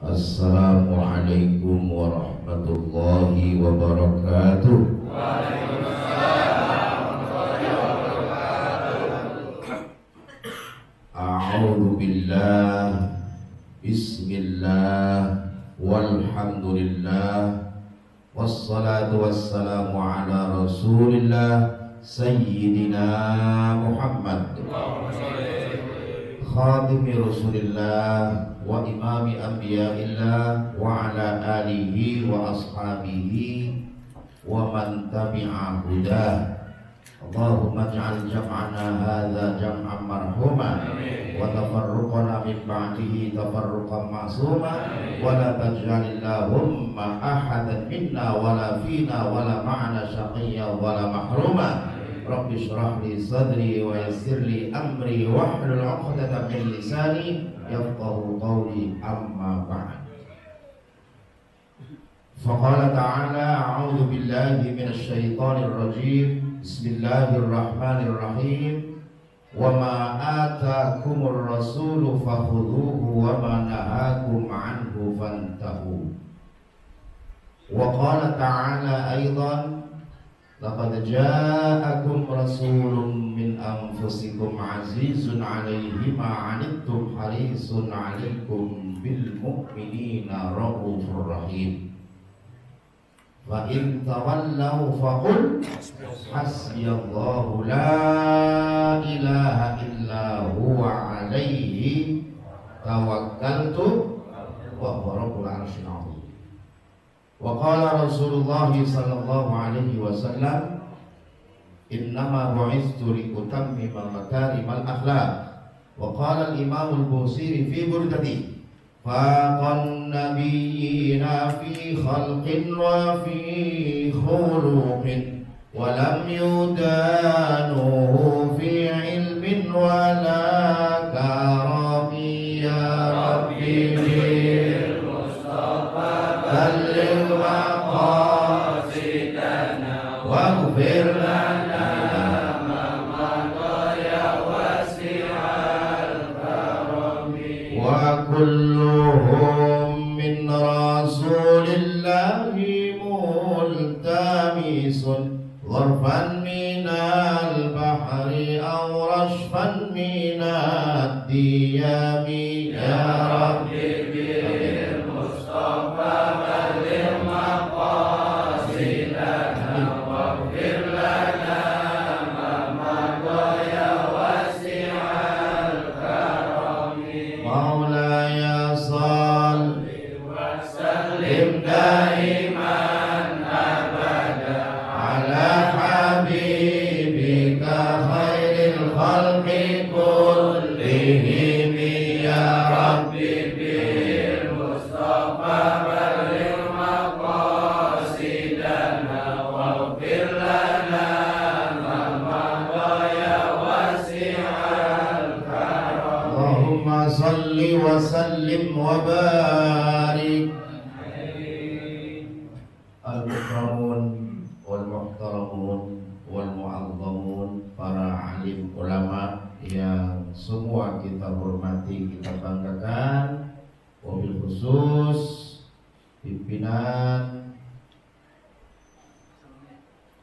Assalamualaikum warahmatullahi wabarakatuh. A'udzu billah. Bismillah. Walhamdulillah. Wassalatu wassalamu ala Rasulillah Sayyidina Muhammad Khatimi Rasulillah wa imami anbiya'illah wa ala alihi wa ashabihi wa man tabi'a hudah. Allahumma ij'al jam'ana hadza jam'an marhuma wa tafarruqana min ba'dihi tafarruqan ma'suma wa la taj'alillahumma ahadan minna wa la fina wa la ma'ana shaqiyya wa la mahruma. Rabbi shrah li sadri wa yassir li amri wahlul 'uqdatam min lisani yafqahu qawli, amma ba'd. Faqala ta'ala a'udzu billahi minasy syaithanir rajim. Bismillahirrahmanirrahim. Wa ma ataakumur rasulu fakhudhuhu wa ma nahakum 'anhu fantahu. Wa qala ta'ala aidan laqad ja'akum rasulun min anfusikum azizun 'alaihi ma 'anittum harisun 'alaikum bil mu'minina raufur rahim. Wa in tawallaw faqul hasbiyallahu la ilaha illa huwa 'alaihi tawakkaltu wa huwa rabbul 'arsyil 'azim. Wa qala Rasulullah sallallahu alaihi wasallam innama bu'istu liutammima makarimal akhlaq. Wa qala al-Imam al-Busiri fi burdati faqan nabiyyina fi khalqin wa fi khuluqin wa lam yudanuhu fi ilmin wa la karami ya rabbi bil mustafa balligh maqasidana waghfir lana ma madha ya wasi'al karami wa kulluhum min rasulillahi multamisun ظرفا من البحر أو رشفا من الديام يا ربي بالمصطفى بلغ مقاصدنا واغفر لنا ما مضى يا واسع الكرم مولاي صل وسلم دائما أبدا على حبيبك خير الخلق كلهم يا ربي بالمصطفى بلغ مقاصدنا واغفر لنا ما مضى يا واسع الكرم اللهم صل وسلم وبارك. Al-mukramun wal muhtaramun wal mu'azzamun, para alim ulama yang semua kita hormati, kita banggakan, wabil khusus pimpinan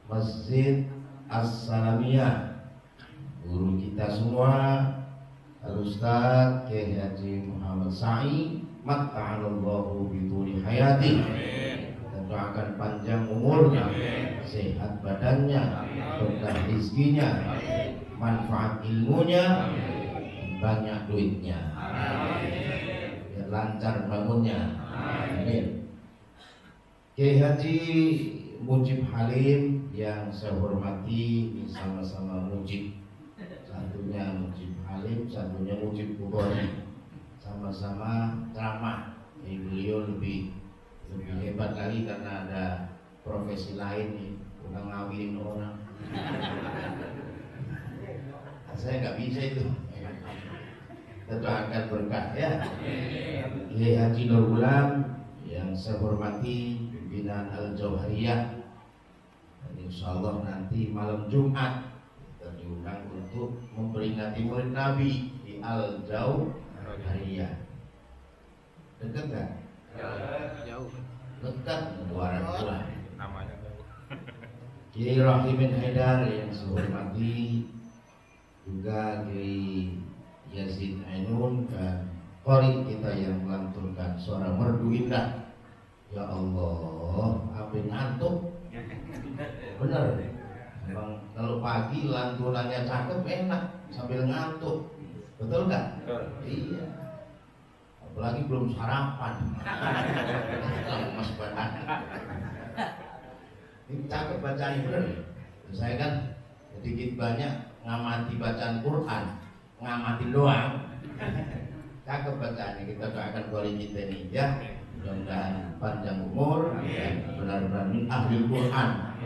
Masjid As-Salamiyah, guru kita semua Al-Ustaz Kiai Haji Muhammad Sa'i, matta'alallahu bituli hayati. Doakan panjang umurnya, sehat badannya, berkah rezekinya, manfaat ilmunya, banyak duitnya, biar lancar bangunnya. Amin. Kiai Haji Mujib Halim yang saya hormati, ini sama-sama Mujib. Satunya Mujib Halim, satunya Mujib Bukhari. Sama-sama ceramah. Beliau lebih hebat lagi karena ada profesi lain nih, udah ngawinin orang. Saya nggak bisa itu. Tentu akan berkah ya. Kiai Haji Nur Gulam yang saya hormati, pimpinan Al-Jauhariyah. Dan insya Allah nanti malam Jumat kita diundang untuk memperingati Maulid Nabi di Al-Jauhariyah. Dekat nggak? Jauh. Dekat orang tua. Namanya jauh. Kiai Rahim bin Haidar yang saya hormati, juga Kiai Yazid Ainun dan qori kita yang melantunkan suara merdu indah. Ya Allah, apa ngantuk? Bener. Memang kalau pagi lantunannya cakep enak sambil ngantuk. Betul nggak? Iya. Apalagi belum sarapan. Mas badan. Ini cakep bacaan bener. Saya kan sedikit banyak ngamati bacaan Quran, ngamatin doang. Cakep bacaannya. Kita doakan qori kita ini ya. Mudah-mudahan panjang umur dan benar-benar ahli Quran,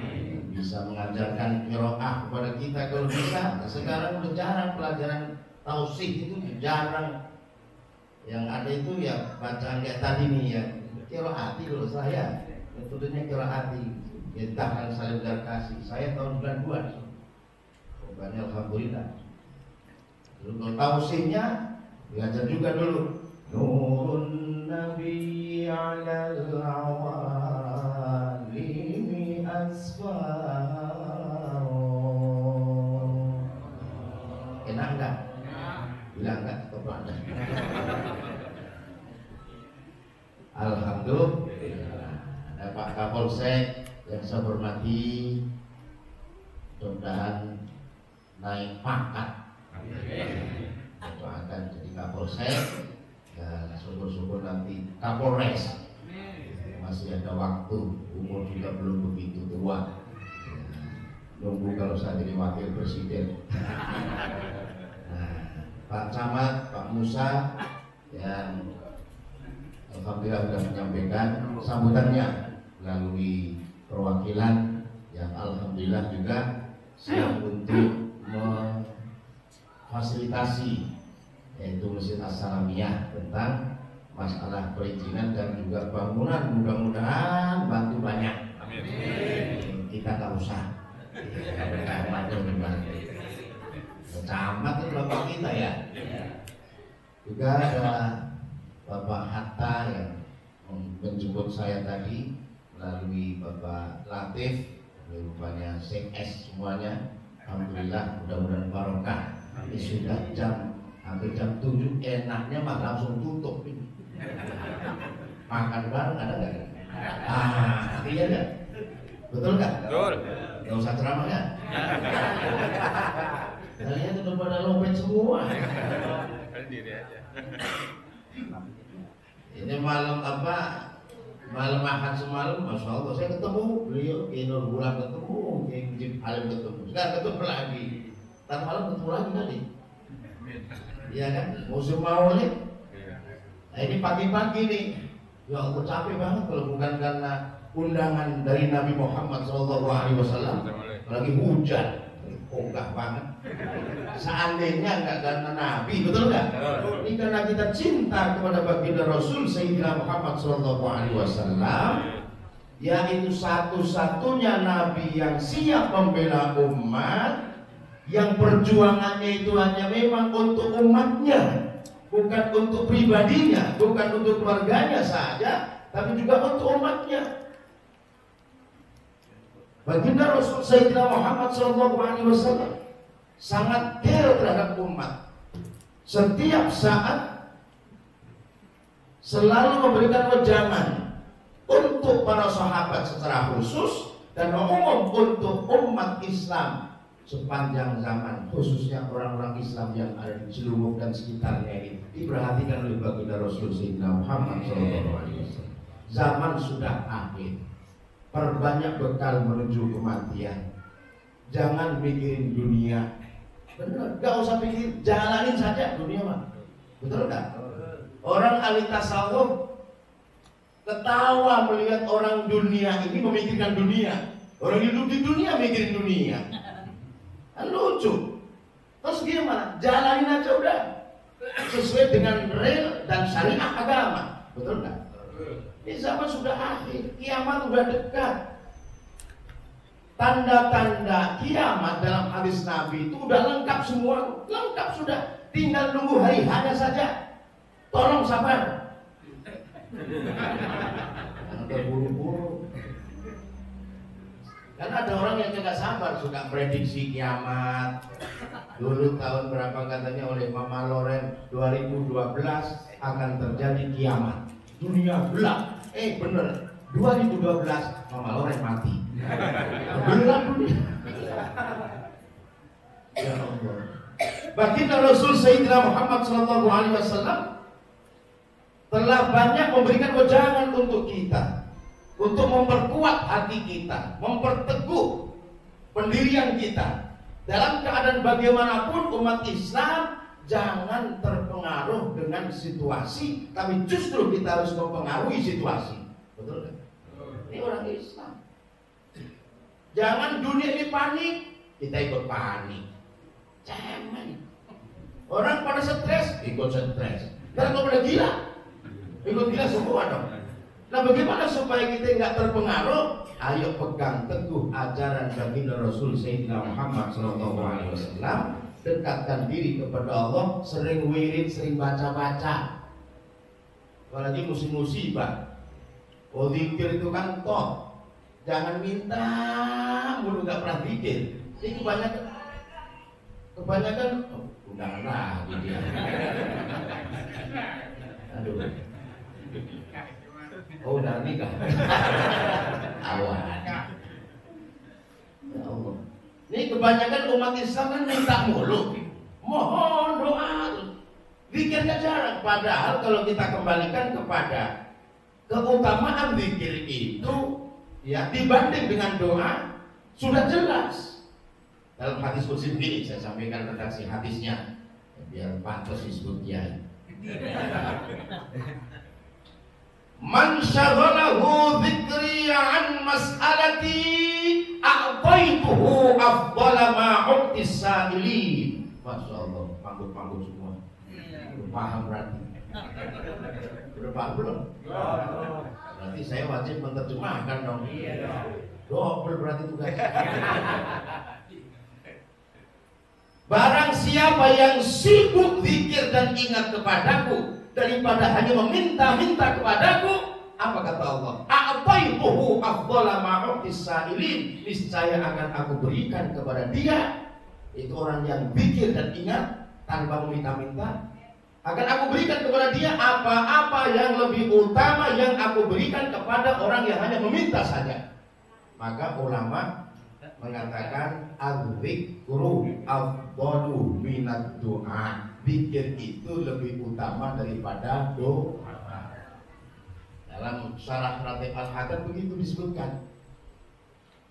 bisa mengajarkan qiraah kepada kita kalau bisa. Sekarang udah jarang pelajaran tauhid, itu jarang. Yang ada itu ya bacaan kayak tadi nih ya, qiraati dulu saya. Metodenya qiraati. Kita saling kasih. Saya tahun 92. Pokoknya alhamdulillah. Dulu kalau tauhidnya belajar juga dulu. Nurun Nabi alal awalimi asfar. Enak enggak? Bilang enggak kepada. Alhamdulillah. Ada Pak Kapolsek yang saya hormati, mudah-mudahan naik pangkat. Doakan jadi Kapolsek. Ya, syukur-syukur nanti Kapolres. Masih ada waktu, umur juga belum begitu tua. Nunggu kalau saya jadi wakil presiden. Nah, Pak Camat, Pak Musa yang alhamdulillah sudah menyampaikan sambutannya melalui perwakilan yang alhamdulillah juga siap untuk memfasilitasi, yaitu Masjid As-Salamiyah, tentang masalah perizinan dan juga bangunan. Mudah-mudahan bantu banyak. Amin. Kita tak usah. Camat itu bapak kita ya. Juga ada Bapak Hatta yang menjemput saya tadi melalui Bapak Latif, rupanya CS semuanya. Alhamdulillah, mudah-mudahan barokah. Ini sudah hampir jam 7, enaknya mah langsung tutup ini. Makan bareng ada nggak? Iya nggak? Betul nggak? Betul. Nggak usah ceramah ya? Kalian udah pada lompat semua. Diri aja. Ini malam apa? Malam makan semalam, masya Allah, saya ketemu beliau, Nur Bulan ketemu, Jim Halim ketemu, sekarang ketemu lagi. Ntar malam ketemu lagi tadi. Iya kan? Musim mau nih. Nah, ini pagi-pagi nih. Ya Allah, capek banget kalau bukan karena undangan dari Nabi Muhammad SAW. Lagi hujan, enggak banget. Seandainya enggak karena Nabi, betul enggak? Ini karena kita cinta kepada baginda Rasul Sayyidina Muhammad SAW, yaitu satu-satunya Nabi yang siap membela umat, yang perjuangannya itu hanya memang untuk umatnya, bukan untuk pribadinya, bukan untuk keluarganya saja, tapi juga untuk umatnya. Baginda Rasul Sayyidina Muhammad SAW sangat care terhadap umat. Setiap saat selalu memberikan wejangan untuk para sahabat secara khusus dan umum untuk umat Islam sepanjang zaman, khususnya orang-orang Islam yang ada di Cilunguk dan sekitarnya ini diperhatikan oleh baginda Rasul Sayyidina Muhammad SAW. Zaman sudah akhir. Perbanyak bekal menuju kematian. Jangan mikirin dunia. Benar, gak usah pikir, jalanin saja dunia mah. Betul gak? Orang ahli tasawuf ketawa melihat orang dunia ini memikirkan dunia. Orang hidup di dunia mikirin dunia. Kan lucu. Terus gimana? Jalanin aja udah. Sesuai dengan real dan syariah agama. Betul gak? Ini zaman sudah akhir, kiamat sudah dekat. Tanda-tanda kiamat dalam hadis Nabi itu udah lengkap semua, lengkap sudah. Tinggal nunggu hari hanya saja. Tolong sabar. Jangan terburu-buru. Karena ada orang yang tidak sabar, suka prediksi kiamat. Dulu tahun berapa katanya oleh Mama Loren, 2012 akan terjadi kiamat, dunia gelap. Bener, 2012 Mama Loren mati. Gelap dunia. Ya Allah. Baginda Rasul Sayyidina Muhammad SAW telah banyak memberikan wejangan untuk kita, untuk memperkuat hati kita, memperteguh pendirian kita. Dalam keadaan bagaimanapun umat Islam jangan terpengaruh dengan situasi, tapi justru kita harus mempengaruhi situasi. Betul kan? Ini orang Islam. Jangan dunia ini panik, kita ikut panik. Cemen. Orang pada stres, ikut stres. Dan kalau pada gila, ikut gila semua dong. Nah, bagaimana supaya kita nggak terpengaruh? Ayo pegang teguh ajaran baginda Rasul Sayyidina Muhammad SAW. Dekatkan diri kepada Allah, sering wirid, sering baca-baca. Apalagi musim musibah. Oh, zikir itu kan toh. Jangan minta mulu, nggak pernah zikir. Jadi kebanyakan undangan lagi dia. Aduh. Oh, udah nikah. Awan. Ya Allah. Ini kebanyakan umat Islam kan minta mulu. Mohon doa. Zikirnya jarang. Padahal kalau kita kembalikan kepada keutamaan zikir itu, ya dibanding dengan doa sudah jelas. Dalam hadis qudsi begini, saya sampaikan redaksi hadisnya biar pantas disebut kiai. Man syaghalahu dzikri an mas'alati a'taituhu afdala ma uqtis sa'ilin. Masyaallah, panggut-panggut semua. Paham berarti? Udah paham belum? Berarti saya wajib menerjemahkan dong. Double berarti tugas. Barang siapa yang sibuk zikir dan ingat kepadaku daripada hanya meminta-minta kepadaku, apa kata Allah? A'taituhu afdhala ma uqtis sa'ilin. Niscaya akan aku berikan kepada dia, itu orang yang zikir dan ingat tanpa meminta-minta, akan aku berikan kepada dia apa-apa yang lebih utama yang aku berikan kepada orang yang hanya meminta saja. Maka ulama mengatakan az-zikru afdalu minad doa. Zikir itu lebih utama daripada doa. Dalam syarah Ratib Al-Hadad begitu disebutkan.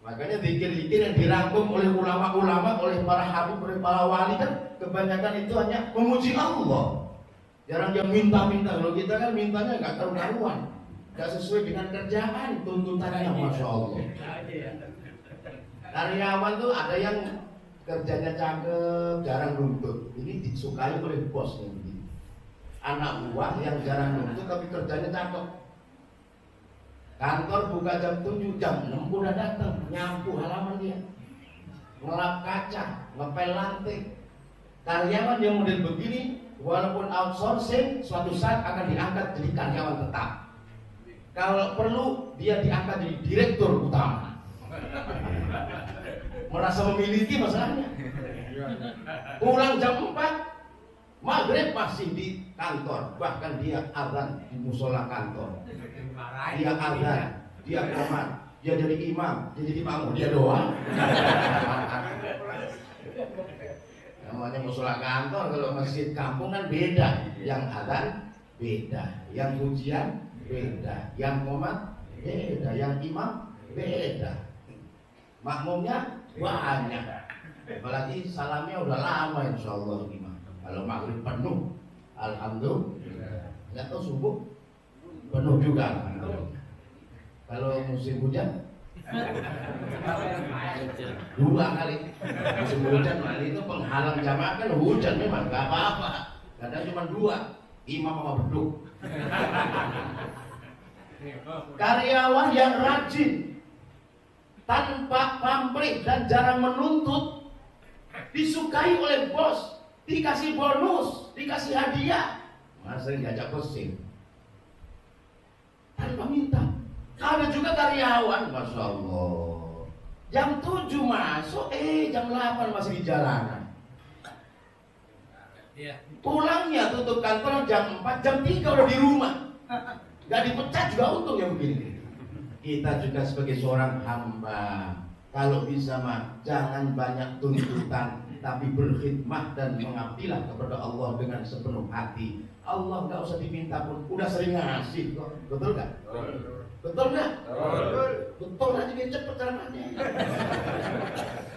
Makanya zikir-zikir yang dirangkum oleh ulama-ulama, oleh para habib, oleh para wali kan kebanyakan itu hanya memuji Allah. Jarang yang minta-minta. Kalau kita kan mintanya nggak karu-karuan, nggak sesuai dengan kerjaan, tuntutannya Masya Allah. Karyawan tuh ada yang kerjanya cakep, jarang nuntut. Ini disukai oleh bosnya. Anak buah yang jarang nuntut tapi kerjanya cakep. Kantor buka jam 7, jam 6 udah datang, nyapu halaman dia, ngelap kaca, ngepel lantai. Karyawan yang model begini, walaupun outsourcing, suatu saat akan diangkat jadi karyawan tetap. Kalau perlu dia diangkat jadi direktur utama. Merasa memiliki masalahnya. Pulang jam 4, maghrib masih di kantor, bahkan dia azan di musola kantor. Dia azan, dia qomat, dia jadi imam, dia jadi makmum, dia doang. Namanya musola kantor, kalau masjid kampung kan beda. Yang azan beda, yang pujian beda, yang qomat beda, yang imam beda. Makmumnya banyak. Apalagi salamnya udah lama insyaallah imam. Kalau maghrib penuh, alhamdulillah. Nggak tahu subuh penuh juga. Kalau musim hujan 2 kali. Musim hujan itu penghalang jamaah kan hujan memang nggak apa-apa. Kadang cuma 2, imam sama beduk. Karyawan yang rajin, tanpa pamrih dan jarang menuntut, disukai oleh bos, dikasih bonus, dikasih hadiah, malah sering diajak pusing. tanpa minta. Ada juga karyawan, Masya Allah, jam 7 masuk, jam 8 masih di jalanan. Pulangnya tutup kantor jam 4, jam 3 udah di rumah. Gak dipecat juga untung ya begini. Kita juga sebagai seorang hamba, kalau bisa mah jangan banyak tuntutan, tapi berkhidmat dan mengabdilah kepada Allah dengan sepenuh hati. Allah nggak usah diminta pun, udah sering ngasih kok. Betul nggak? Betul nggak? Betul aja dia cepet caranya.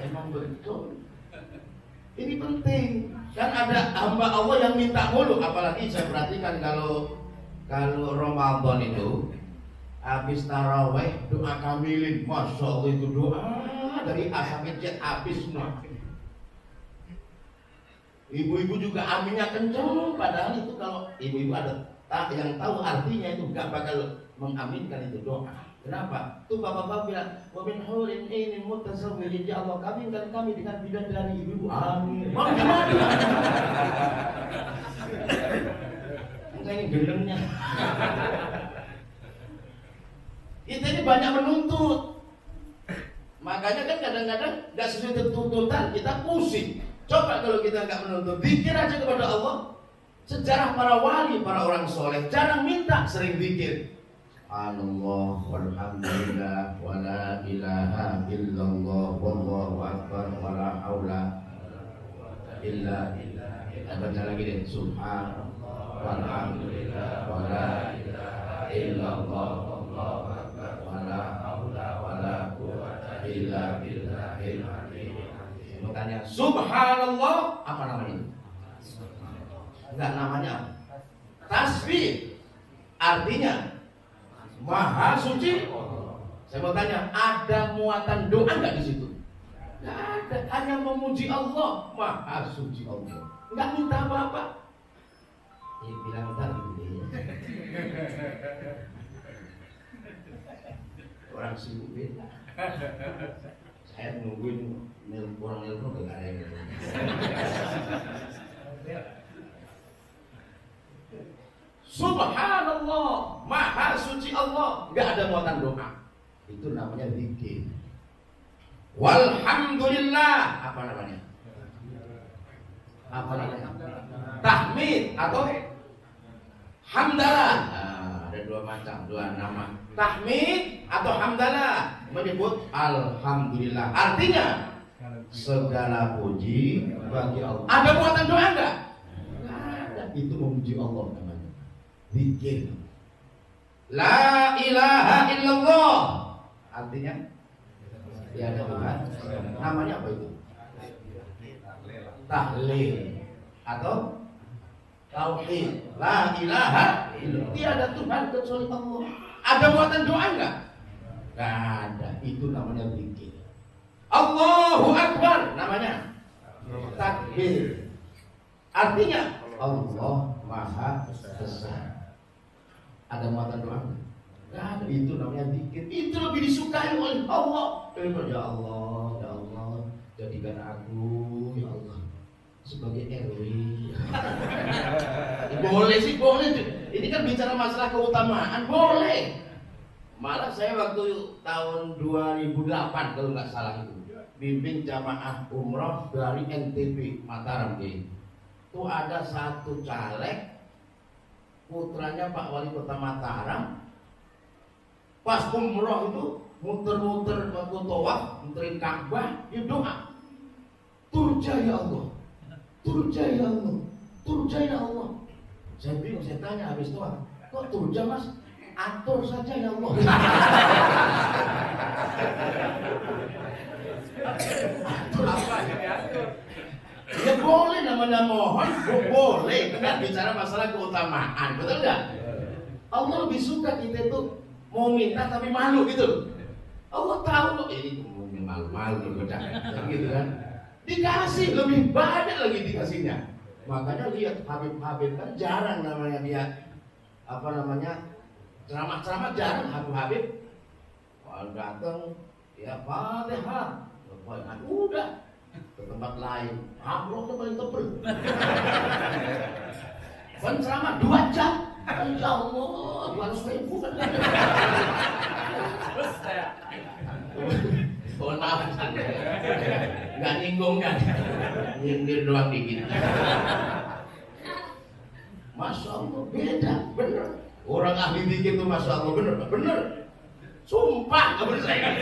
Emang betul. Ini penting. Kan ada hamba Allah yang minta mulu, apalagi saya perhatikan kalau Ramadan itu habis taraweh doa kamilin, Masya Allah itu doa dari A sampai Z habis semua. Ibu-ibu juga aminnya kenceng, padahal itu kalau ibu-ibu ada yang tahu artinya itu gak bakal mengaminkan itu doa. Kenapa? Tuh bapak-bapak bilang, wa min hurin ini mutasawwirin, ya Allah kawinkan kami dengan bidadari ibu-ibu. Amin. Mau gimana? Enggak ini gendengnya. Kita ini banyak menuntut. Makanya kan kadang-kadang gak sesuai tuntutan kita pusing. Coba kalau kita nggak menuntut, zikir aja kepada Allah. Sejarah para wali, para orang soleh jarang minta, sering zikir. Subhanallah walhamdulillah wala ilaha illallah wallahu akbar wala haula illa billah. Baca lagi deh. Subhanallah walhamdulillah wala ilaha illallah wallahu akbar wala haula wala quwwata illa billahil aliyyil. Tanya, subhanallah, apa namanya? Enggak, namanya apa? Tasbih. Artinya maha suci. Saya mau tanya, ada muatan doa enggak di situ? Enggak ada, hanya memuji Allah, maha suci Allah. Enggak minta apa-apa. Ini bilang tadi orang sibuk beda. Saya nungguin orang nelpon gak ada yang Subhanallah, maha suci Allah, gak ada muatan doa. Itu namanya zikir. Walhamdulillah, apa namanya? Apa namanya? Tahmid atau hamdalah. Ada dua macam, dua nama. Tahmid atau hamdalah, menyebut alhamdulillah. Artinya segala puji bagi Allah. Ada muatan doa enggak? Ada. Itu memuji Allah namanya. Zikir. La ilaha illallah. Artinya tiada Tuhan. Namanya apa itu? Tahlil atau tauhid. La ilaha illallah. Tiada Tuhan kecuali Allah. Ada muatan doa enggak? Enggak ada. Itu namanya zikir. Allahu Akbar namanya takbir. Artinya Allah Maha Besar. Ada muatan doa enggak? Enggak ada. Itu namanya zikir. Itu lebih disukai oleh Allah. Ya Allah, ya Allah, jadikan aku ya Allah sebagai RW. Boleh sih, boleh. Ini kan bicara masalah keutamaan, boleh. Malah saya waktu tahun 2008 kalau nggak salah itu bimbing jamaah umroh dari NTB Mataram itu ada satu caleg putranya Pak Wali Kota Mataram pas umroh itu muter-muter waktu tawaf muterin Ka'bah dia doa turja ya Allah, turja ya Allah, turja ya Allah. Saya bingung, saya tanya habis tawaf kok turja mas? Atur saja ya Allah. Atur apa yang diatur? Ya boleh namanya mohon, boleh. Kan bicara masalah keutamaan, betul nggak? Allah lebih suka kita itu mau minta tapi malu gitu. Allah tahu kok ini malu-malu gitu kan. Dikasih lebih banyak lagi dikasihnya. Makanya lihat Habib-Habib kan jarang namanya dia apa namanya ceramah-ceramah jarang Habib. Kalau datang ya Fatihah, udah ke tempat lain, amplopnya paling tebel. Kan ceramah 2 jam, ya Allah, 200.000 kan. singkongnya. Nyindir doang dikit. Masya Allah beda, bener. Orang ahli dikit tuh Masya Allah bener. Sumpah gak percaya.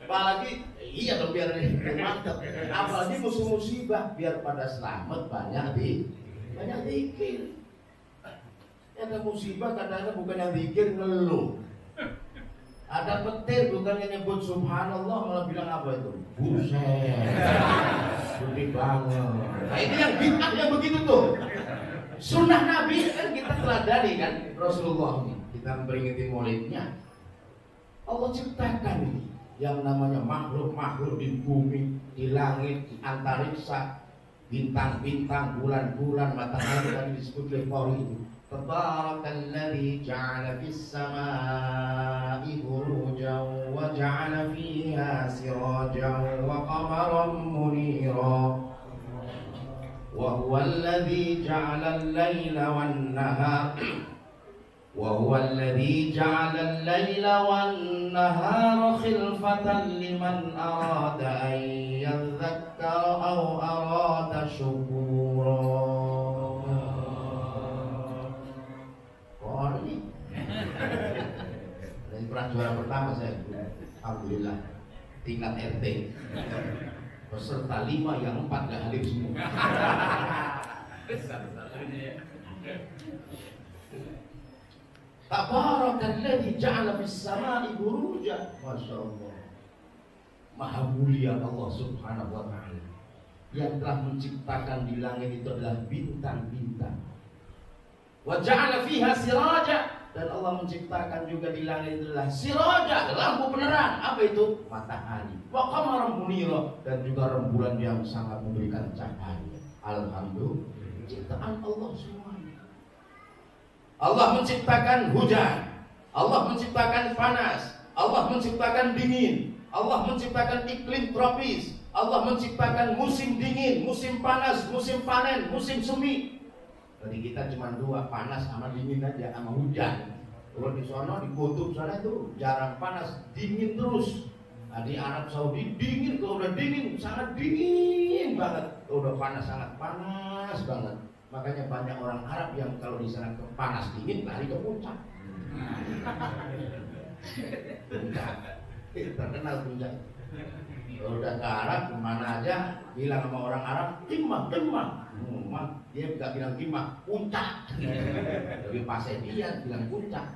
Apalagi iya dong biar mantap. Apalagi musuh musibah biar pada selamat banyak zikir. Ada musibah kadang-kadang bukan yang zikir ngeluh. Ada petir bukannya nyebut subhanallah malah bilang apa itu? Buset. Gede banget. Nah ini yang bid'ah yang begitu tuh. Sunnah Nabi kan kita teladani kan Rasulullah ini. Kita memperingati maulidnya. Allah ciptakan ini yang namanya makhluk-makhluk di bumi, di langit, di antariksa, bintang-bintang, bulan-bulan, matahari tadi disebut oleh Qauri itu. Tabarakalladzi ja'ala fis samaa'i burujan wa ja'ala fiha sirajan wa qamaran munira. Wa huwa alladzi ja'ala al-laila wan-nahara وهو الذي جعل الليل والنهار خلفة لمن أراد أن يذكر أو أراد شكورا. Ini pernah juara pertama saya, alhamdulillah, tingkat RT. Peserta 5 yang 4 gak hadir semua. Tabarakalladzi ja'ala fis samaa'i burujan. Masya Allah. Maha mulia Allah Subhanahu wa ta'ala. Yang telah menciptakan di langit itu adalah bintang-bintang. Wa ja'ala fiha siraja, dan Allah menciptakan juga di langit itu adalah siraja, lampu penerang. Apa itu? Matahari. Wa qamaran munira, dan juga rembulan yang sangat memberikan cahaya. Alhamdulillah, ciptaan Allah semua. Allah menciptakan hujan, Allah menciptakan panas, Allah menciptakan dingin, Allah menciptakan iklim tropis, Allah menciptakan musim dingin, musim panas, musim panen, musim semi. Jadi kita cuma 2, panas sama dingin aja, sama hujan. Kalau di sana di kutub sana itu jarang panas, dingin terus. Nah, di Arab Saudi dingin, kalau udah dingin sangat dingin banget, kalau udah panas sangat panas banget. Makanya banyak orang Arab yang kalau di sana panas dingin lari ke puncak. Puncak, terkenal puncak. Kalau udah ke Arab kemana aja bilang sama orang Arab timah. Dia nggak bilang timah, puncak. Lebih pasai dia bilang puncak.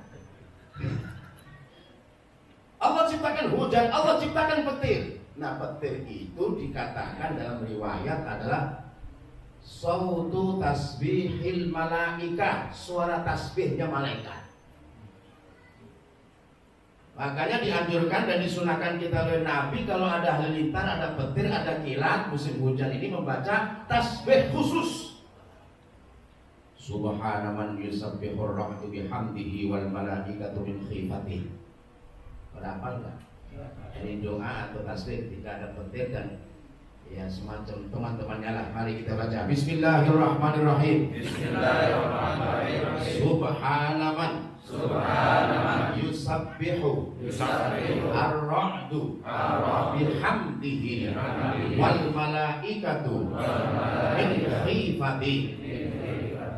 Allah ciptakan hujan, Allah ciptakan petir. Nah petir itu dikatakan dalam riwayat adalah sautu tasbihil malaika, suara tasbihnya malaikat. Makanya dianjurkan dan disunahkan kita oleh Nabi kalau ada halilintar, ada petir, ada kilat musim hujan ini membaca tasbih khusus. Subhana man yusabbihur rahmatu bihamdihi wal malaikatu min khifatihi. Berapa enggak? Ini doa atau tasbih tidak ada petir dan ya semacam teman-temannya lah. Mari kita baca. Bismillahirrahmanirrahim. Bismillahirrahmanirrahim. Subhanaman yusabbihu ar-ra'du bihamdihi wal malaikatu min khifati.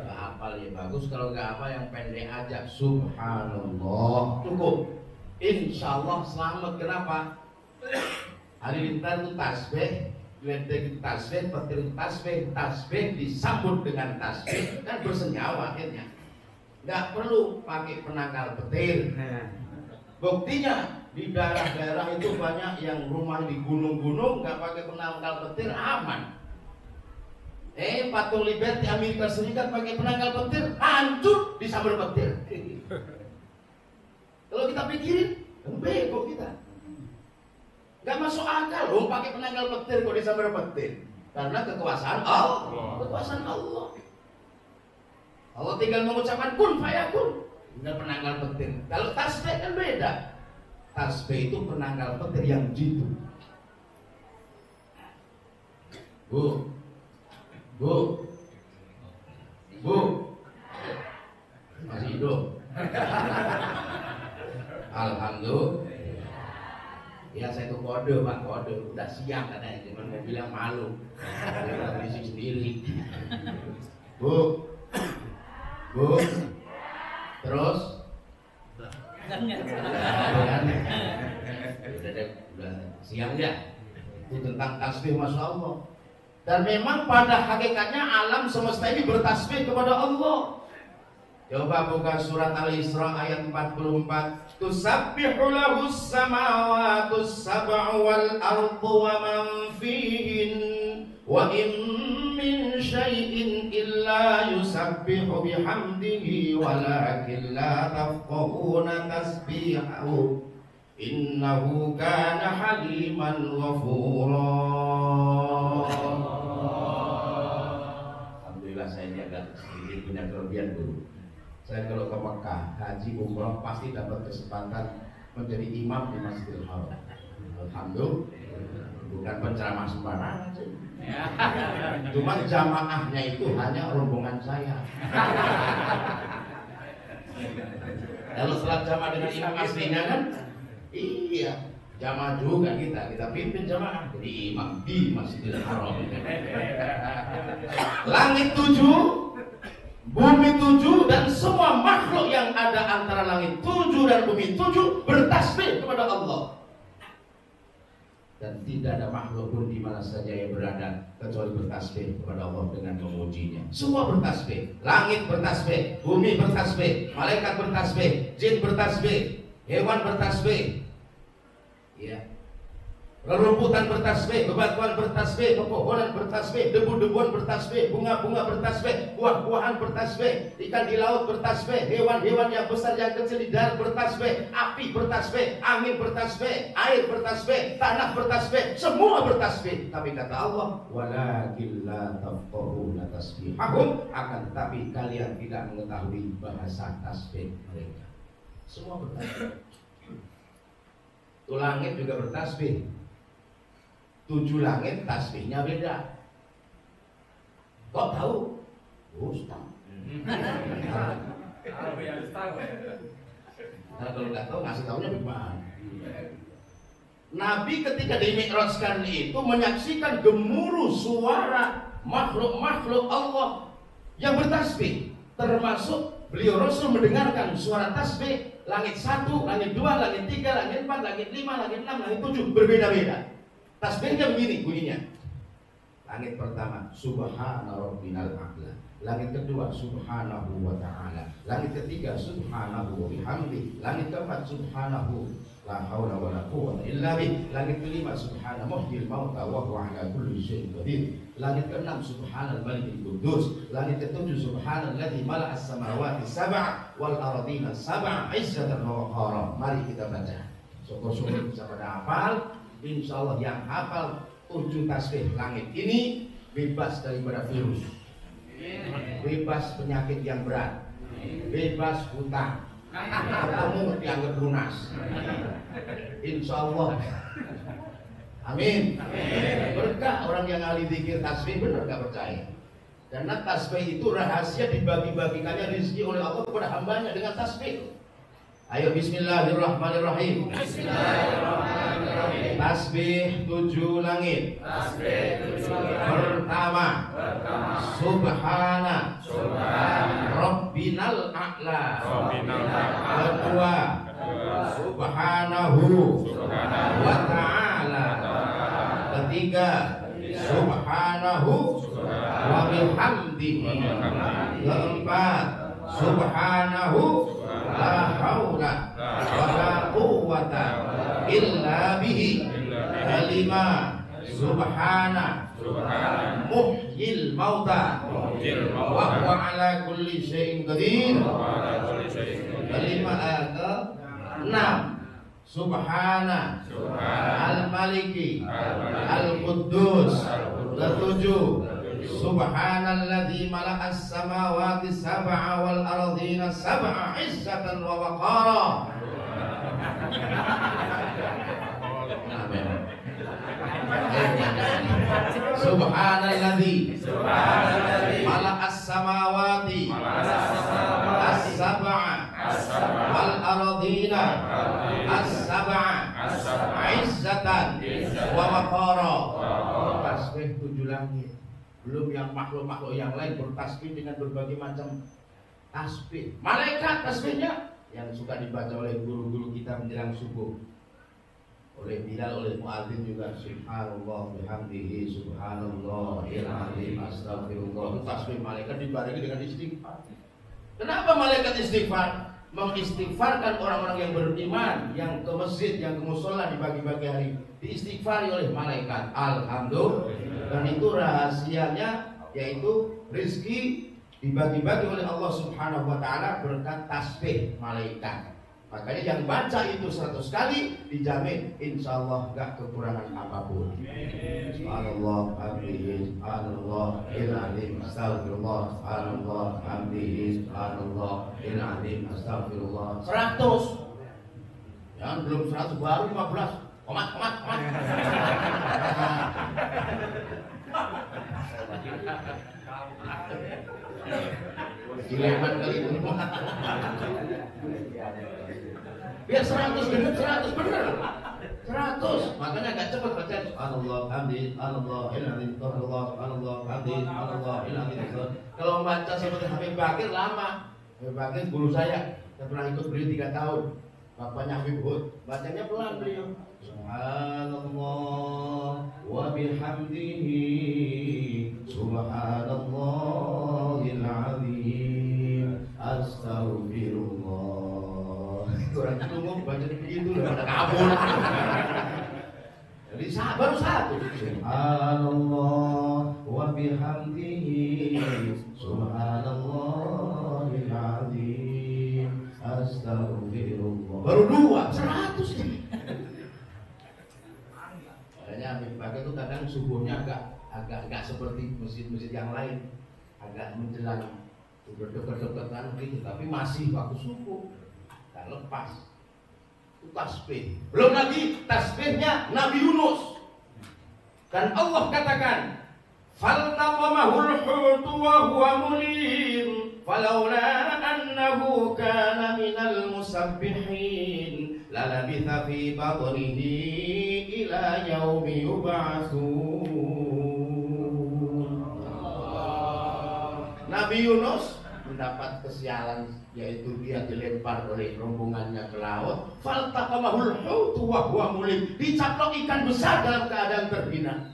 Hafal ya bagus, kalau nggak apa yang pendek aja. Subhanallah cukup. Insyaallah selamat. Kenapa? Halilintar itu tasbih, geledek tasbih, petir tasbih disambut dengan tasbih, kan bersenyawa akhirnya. Nggak perlu pakai penangkal petir. Buktinya di daerah-daerah itu banyak yang rumah di gunung-gunung nggak pakai penangkal petir, aman. Patung Liberty Amerika Serikat pakai penangkal petir, hancur disambar petir. Kalau kita pikirin, bego kita. Gak masuk akal loh pakai penangkal petir kok disambar petir. Karena kekuasaan Allah. Kekuasaan Allah. Allah tinggal mengucapkan kun fayakun. Tinggal penangkal petir. Kalau tasbih kan beda. Tasbih itu penangkal petir yang jitu. Bu. Masih hidup. Alhamdulillah. Ya saya itu kode Pak, kode udah siap katanya, cuman mau bilang malu, berisik sendiri. Bu, terus, udah siap ya? Itu tentang tasbih, masya Allah. Dan memang pada hakikatnya alam semesta ini bertasbih kepada Allah. Coba buka surat Al-Isra ayat 44. Tusabbihu lahus samawati sab'u wal ardu wa man fihin wa in min syai'in illa yusabbihu bihamdihi walakin la tafqahuna tasbihahu innahu kana haliman ghafura. Alhamdulillah saya ini agak sedikit punya kelebihan dulu. Saya kalau ke Mekah, haji, umrah pasti dapat kesempatan menjadi imam di Masjidil Haram. Alhamdulillah, bukan penceramah sembarangan. Cuma jamaahnya itu hanya rombongan saya. Kalau setelah jamaah dengan imam aslinya kan, iya, jamaah juga kita pimpin jamaah jadi imam di Masjidil Haram. Langit 7, bumi 7 dan semua makhluk yang ada antara langit 7 dan bumi 7 bertasbih kepada Allah. Dan tidak ada makhluk pun di mana saja yang berada kecuali bertasbih kepada Allah dengan memujinya. Semua bertasbih, langit bertasbih, bumi bertasbih, malaikat bertasbih, jin bertasbih, hewan bertasbih. Ya. Rerumputan bertasbih, bebatuan bertasbih, pepohonan bertasbih, debu-debuan bertasbih, bunga-bunga bertasbih, buah-buahan bertasbih, ikan di laut bertasbih, hewan-hewan yang besar yang kecil di darat bertasbih, api bertasbih, angin bertasbih, air bertasbih, tanah bertasbih, semua bertasbih. Tapi kata Allah, walakin la tafqahuna tasbihahum, akan tetapi kalian tidak mengetahui bahasa tasbih mereka. Semua bertasbih. Tuh langit juga bertasbih. 7 langit tasbihnya beda. Kok tahu? Ustaz. Nah, kalau nggak tahu ngasih tahunya bagaimana? Nabi ketika dimi'rajkan itu menyaksikan gemuruh suara makhluk-makhluk Allah yang bertasbih, termasuk beliau Rasul mendengarkan suara tasbih langit 1, langit 2, langit 3, langit 4, langit 5, langit 6, langit 7 berbeda-beda. Tasbihnya begini bunyinya. Langit pertama, Subhana Rabbinal A'la. Langit kedua, Subhanahu wa ta'ala. Langit ketiga, Subhanahu wa bihamdi. Langit keempat, Subhanahu la haula wa la quwwata illa bih. Langit kelima, Subhana muhyil mauta wa huwa ala kulli syai'in qadir. Langit keenam, Subhanal malikil quddus. Langit ketujuh, Subhanalladzi mala'as samawati sab'a wal ardina sab'a izzatan wa waqara. Mari kita baca. Syukur-syukur bisa pada hafal. Insyaallah yang hafal 7 tasbih langit ini bebas daripada virus, bebas penyakit yang berat, bebas hutang, ketemu dianggap lunas. Insyaallah. Amin. Berkah orang yang ahli zikir tasbih, benar gak percaya? Karena tasbih itu rahasia dibagi-bagikannya rezeki oleh Allah kepada hambanya dengan tasbih. Ayo bismillahirrahmanirrahim. Bismillahirrahmanirrahim. Tasbih 7 langit. Pertama, Subhana Rabbinal A'la. Kedua, Subhanahu wa ta'ala. Ketiga, Subhanahu wa bihamdihi. Keempat, Subhanahu la haula wa la quwwata illa bihi. Kelima, Subhana muhyil mauta wa huwa ala kulli syai'in qadir. Kelima, enam, Subhana al-maliki al-quddus. Ketujuh, Subhanalladzi mala'as samawati sab'a wal ardina sab'a izzatan wa waqara. Amin. Subhanalladzi mala'as samawati as-sab'a wal ardina as-sab'a izzatan wa waqara. Tasbih 7 langit. Belum yang makhluk-makhluk yang lain bertasbih dengan berbagai macam tasbih. Malaikat tasbihnya yang suka dibaca oleh guru-guru kita menjelang subuh, oleh Bilal, oleh Muadzin juga, subhanallah bihamdihi subhanallahil azim astagfirullah. Itu tasbih malaikat dibarengi dengan istighfar. Kenapa malaikat istighfar? Mengistighfarkan orang-orang yang beriman, yang ke masjid, yang ke mushola di pagi-pagi hari, diistighfari oleh malaikat. Alhamdulillah. Dan itu rahasianya, yaitu rizki dibagi-bagi oleh Allah Subhanahu wa ta'ala berkat tasbih malaikat. Makanya yang baca itu 100 kali dijamin insya Allah gak kekurangan apapun. Subhanallah hamdihi subhanallah il-azim astagfirullah subhanallah hamdihi subhanallah il-azim astagfirullah 100. Jangan belum 100 baru 15. Komat. Dileman kali itu. Biar 100 bener, 100 bener. 100. Makanya agak cepat baca subhanallah hamdi subhanallah il-azim subhanallah subhanallah hamdi subhanallah il-azim. Kalau membaca seperti Habib Bakir lama. Habib Bakir guru saya pernah ikut beliau 3 tahun. Bapaknya Habib Hud, bacanya pelan beliau. Subhanallah wa bihamdihi subhanallahil azim astaghfirullah. Orang itu ngomong baca begitu udah pada kabur. Jadi baru 1. Subhanallah wa bihamdihi subhanallahil azim astaghfirullah. Baru 2, 100 ini. Makanya Habib Bakir itu kadang subuhnya agak seperti masjid-masjid yang lain, agak menjelang berdekat-dekatan gitu, tapi masih waktu subuh. Tak lepas. Itu tasbih. Belum lagi tasbihnya Nabi Yunus. Dan Allah katakan, "Faltaqamahul hutu wa huwa mulim, falawla annahu kana minal musabbihin, lalabitha fi batnihi ila yaumi yub'atsun." Nabi Yunus mendapat kesialan, yaitu dia dilempar oleh rombongannya ke laut. Faltaqamahul hutu wa huwa mulim, dicaplok ikan besar dalam keadaan terhina.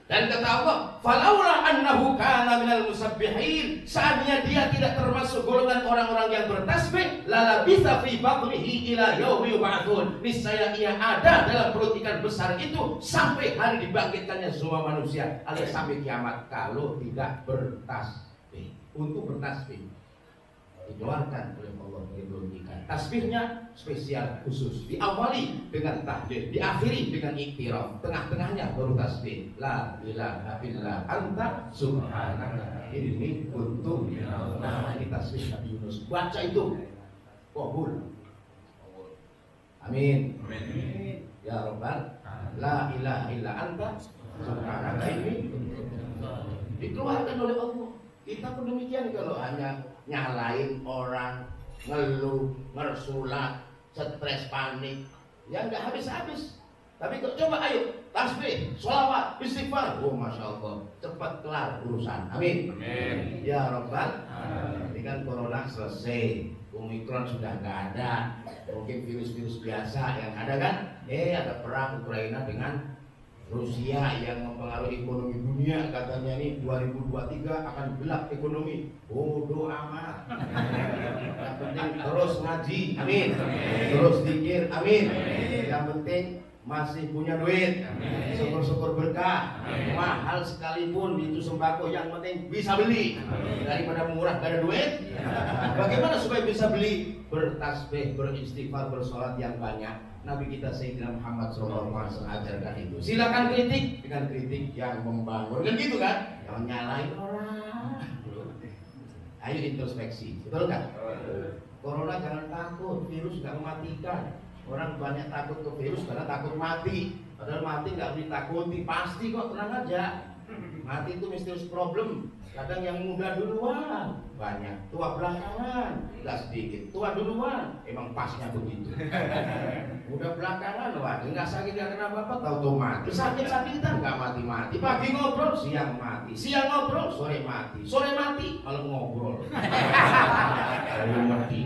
Dan kata Allah, falaula annahu kana minal musabbihin, seandainya dia tidak termasuk golongan orang-orang yang bertasbih, lalabitha fi batnihi ila yaumi yub'atsun, niscaya ia ada dalam perut ikan besar itu sampai hari dibangkitkannya semua manusia, alias sampai kiamat, kalau tidak bertasbih. Untuk bertasbih dikeluarkan oleh Allah dari perut ikan. Tasbihnya spesial khusus, diawali dengan tahlil, diakhiri dengan iktiraf, tengah-tengahnya baru tasbih. La ilaha illa anta subhanaka inni kuntu minadh dhalimin. Ini tasbih Nabi Yunus. Baca itu qabul. Amin. Amin. Ya Rabbal, la ilaha illa anta subhanaka inni dikeluarkan oleh Allah. Kita pun demikian, kalau hanya nyalain orang, ngeluh, ngersulat, stres, panik, ya nggak habis-habis. Tapi coba ayo tasbih, sholawat, istighfar, oh masya Allah, cepat kelar urusan. Amin. Amin. Ya Rabbal. Ini kan corona selesai, Omikron sudah nggak ada, mungkin virus-virus biasa yang ada kan? Ada perang Ukraina dengan Rusia yang mempengaruhi ekonomi dunia, katanya nih 2023 akan gelap ekonomi. Bodoh amat. Yang penting terus ngaji, amin. Terus zikir, amin. Yang penting masih punya duit, syukur-syukur berkah. Mahal sekalipun itu sembako, yang penting bisa beli. Daripada murah gak ada duit. Bagaimana supaya bisa beli? Bertasbih, beristighfar, bersolat yang banyak. Nabi kita Sayyidina Muhammad SAW ajarkan itu. Silakan kritik dengan kritik yang membangun, kan gitu kan? Jangan nyalain orang. Ayo introspeksi, betul kan? Corona jangan takut, virus nggak mematikan. Orang banyak takut ke virus karena takut mati. Padahal mati nggak ditakuti, pasti kok, tenang aja. Mati itu misterius problem. Kadang yang muda duluan banyak, tua belakangan nggak sedikit. Tua duluan, emang pasnya begitu. Muda belakangan, waduh nggak sakit nggak kenapa apa, tahu mati. Sakit-sakitan nggak mati-mati. Pagi ngobrol, siang mati. Siang ngobrol, sore mati. Sore mati, malam ngobrol. Lalu mati.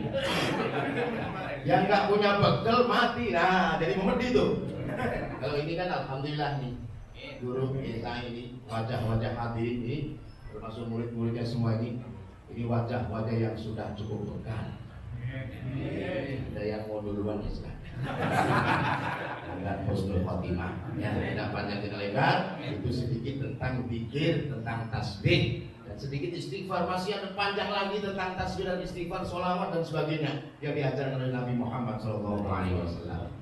Yang nggak punya bekal mati, nah jadi memedi tuh. Kalau ini kan alhamdulillah nih, guru kita ini wajah-wajah hadirin ini, termasuk murid-muridnya semua ini wajah-wajah yang sudah cukup bekal. Ada yang mau duluan ya silahkan. Enggak husnul khotimah. Ya, tidak panjang tidak lebar. Itu sedikit tentang zikir, tentang tasbih, dan sedikit istighfar. Masih ada panjang lagi tentang tasbih dan istighfar, sholawat dan sebagainya yang diajarkan oleh Nabi Muhammad SAW.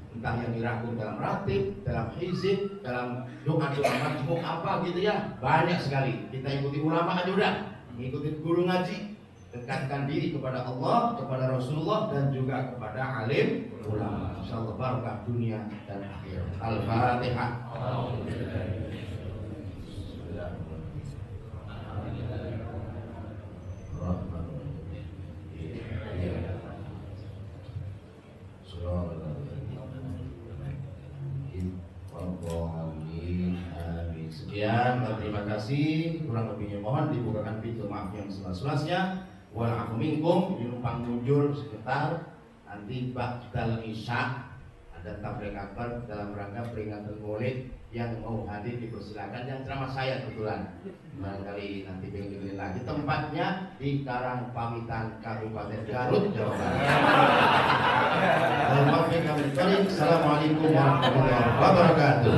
Entah yang dirangkum dalam ratib, dalam hizib, dalam doa-doa majmuk apa gitu ya, banyak sekali. Kita ikuti ulama aja udah, ikuti guru ngaji, dekatkan diri kepada Allah, kepada Rasulullah, dan juga kepada alim ulama. Insyaallah barakah dunia dan akhirat. Al-Fatihah. Sekian dan terima kasih. Kurang lebihnya mohon dibukakan pintu maaf yang seluas-luasnya. Wal minkum, numpang mundur sekitar nanti ba'dal isya ada tabligh akbar dalam rangka peringatan Maulid. Yang mau hadir dipersilakan. Yang ceramah saya kebetulan barangkali nanti pengen dengerin lagi. Tempatnya di Karangpawitan, Kabupaten Garut, Jawa Barat. Assalamualaikum warahmatullahi wabarakatuh.